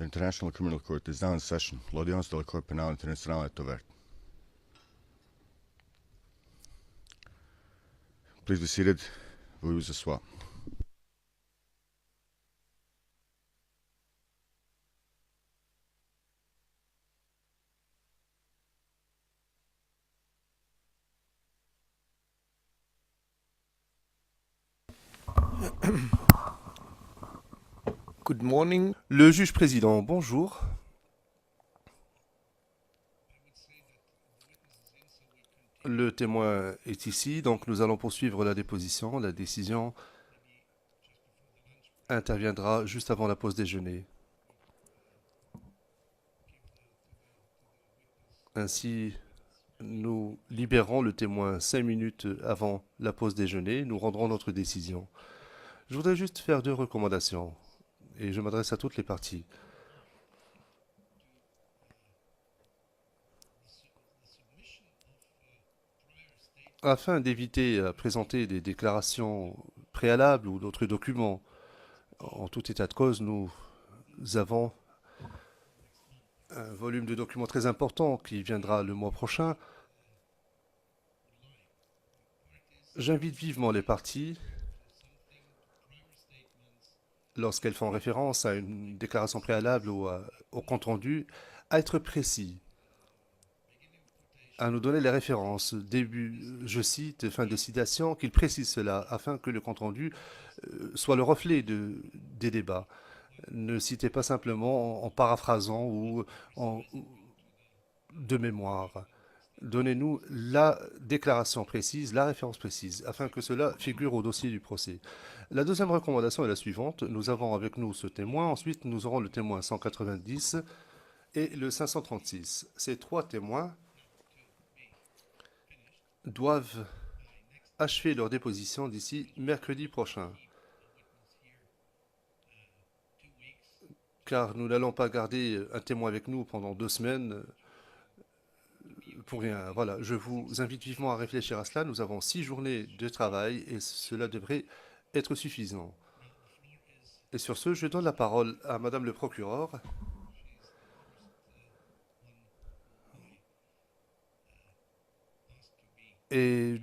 The International Criminal Court is now in session. L'audience de la Cour pénale internationale est ouverte. Please be seated. Veuillez vous asseoir. Good morning. Le juge président, bonjour. Le témoin est ici, donc nous allons poursuivre la déposition. La décision interviendra juste avant la pause déjeuner. Ainsi, nous libérons le témoin 5 minutes avant la pause déjeuner. Nous rendrons notre décision. Je voudrais juste faire 2 recommandations, et je m'adresse à toutes les parties. Afin d'éviter à présenter des déclarations préalables ou d'autres documents, en tout état de cause, nous avons un volume de documents très important qui viendra le mois prochain. J'invite vivement les parties, lorsqu'elles font référence à une déclaration préalable ou au compte-rendu, à être précis, à nous donner les références. Début, je cite, fin de citation, qu'ils précisent cela, afin que le compte-rendu soit le reflet des débats. Ne citez pas simplement en paraphrasant ou de mémoire. Donnez-nous la déclaration précise, la référence précise, afin que cela figure au dossier du procès. La deuxième recommandation est la suivante. Nous avons avec nous ce témoin. Ensuite, nous aurons le témoin 190 et le 536. Ces 3 témoins doivent achever leur déposition d'ici mercredi prochain. Car nous n'allons pas garder un témoin avec nous pendant 2 semaines pour rien. Voilà, je vous invite vivement à réfléchir à cela. Nous avons 6 journées de travail et cela devrait être suffisant. Et sur ce, je donne la parole à Madame le procureur. Et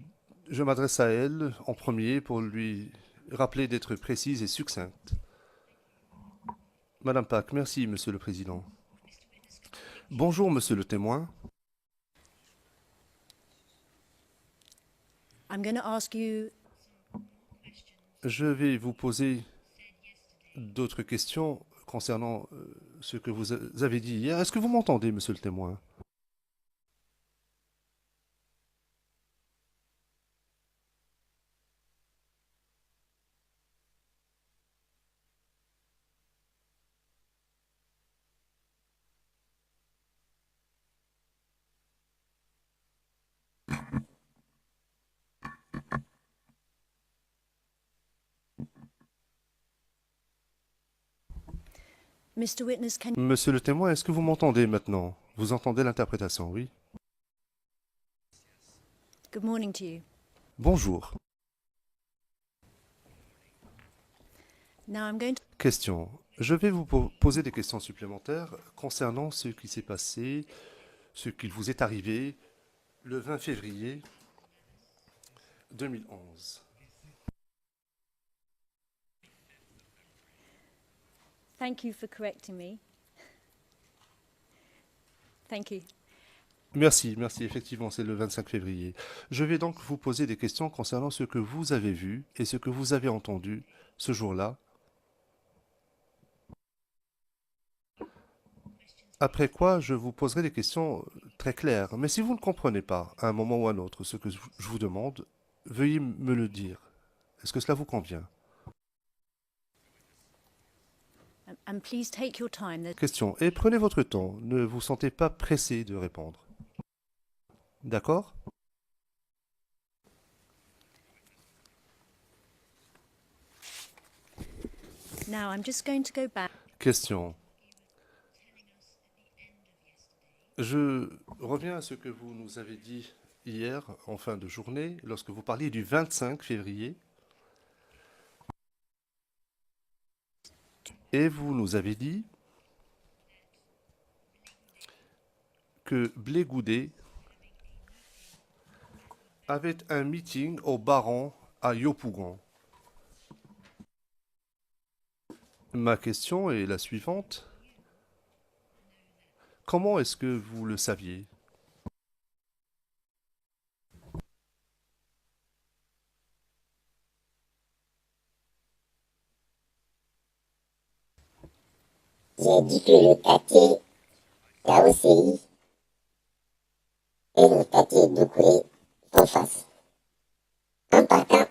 je m'adresse à elle en premier pour lui rappeler d'être précise et succincte. Madame Pack, merci, Monsieur le Président. Bonjour, Monsieur le témoin. I'm going to ask you. Je vais vous poser d'autres questions concernant ce que vous avez dit hier. Est-ce que vous m'entendez, Monsieur le témoin? Mr. Witness, can Monsieur le témoin, est-ce que vous m'entendez maintenant? Vous entendez l'interprétation, oui? Good morning to you. Bonjour. Now I'm going to. Question. Je vais vous poser des questions supplémentaires concernant ce qui s'est passé, ce qu'il vous est arrivé le 20 février 2011. Thank you for correcting me. Thank you. Merci, effectivement, c'est le 25 février. Je vais donc vous poser des questions concernant ce que vous avez vu et ce que vous avez entendu ce jour-là. Après quoi, je vous poserai des questions très claires. Mais si vous ne comprenez pas, à un moment ou à un autre, ce que je vous demande, veuillez me le dire. Est-ce que cela vous convient? And please take your time. Question. Et prenez votre temps. Ne vous sentez pas pressé de répondre. D'accord? Now I'm just going to go back. Question. Je reviens à ce que vous nous avez dit hier, en fin de journée, lorsque vous parliez du 25 février. Et vous nous avez dit que Blé Goudet avait un meeting au Baron à Yopougon. Ma question est la suivante. Comment est-ce que vous le saviez? J'ai dit que le quartier Kaosei et le quartier Doucouré sont face. En partant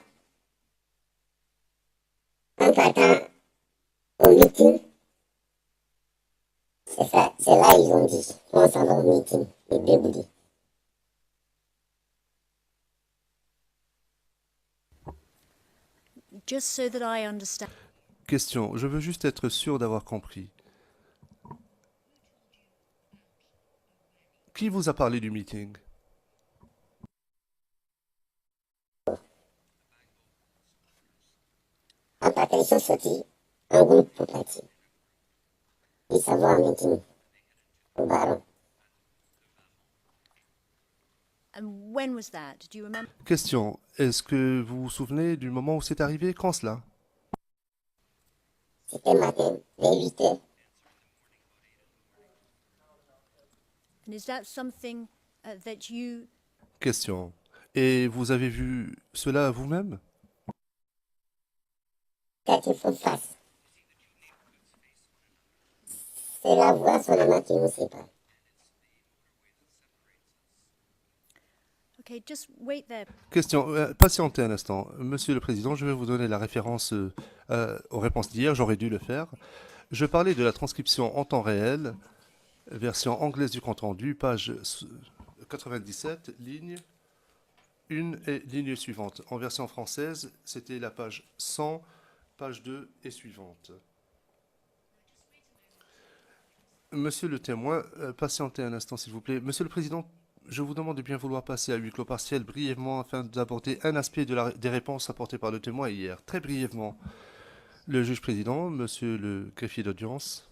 au meeting, c'est ça, c'est là ils ont dit, on s'en va au meeting de Béboudi. Just so that I understand. Question, je veux juste être sûr d'avoir compris. Qui vous a parlé du meeting? En partant, ils sont sortis en groupe pour partir. Ils s'en vont en meeting au Baron. And when was that? Do you remember? Question, est-ce que vous vous souvenez du moment où c'est arrivé? Quand cela? C'était matin, vers 8 heures. And is that something that you Question, et vous avez vu cela vous-même? Quand ils font face, c'est la voix seulement qui nous sépare. Okay, just wait there. Question, patientez un instant. Monsieur le Président, je vais vous donner la référence aux réponses d'hier, j'aurais dû le faire. Je parlais de la transcription en temps réel, version anglaise du compte-rendu, page 97, ligne 1 et ligne suivante. En version française, c'était la page 100, page 2 et suivante. Monsieur le témoin, patientez un instant s'il vous plaît. Monsieur le Président, je vous demande de bien vouloir passer à huis clos partiel brièvement afin d'aborder un aspect des réponses apportées par le témoin hier. Très brièvement. Le juge président, monsieur le greffier d'audience.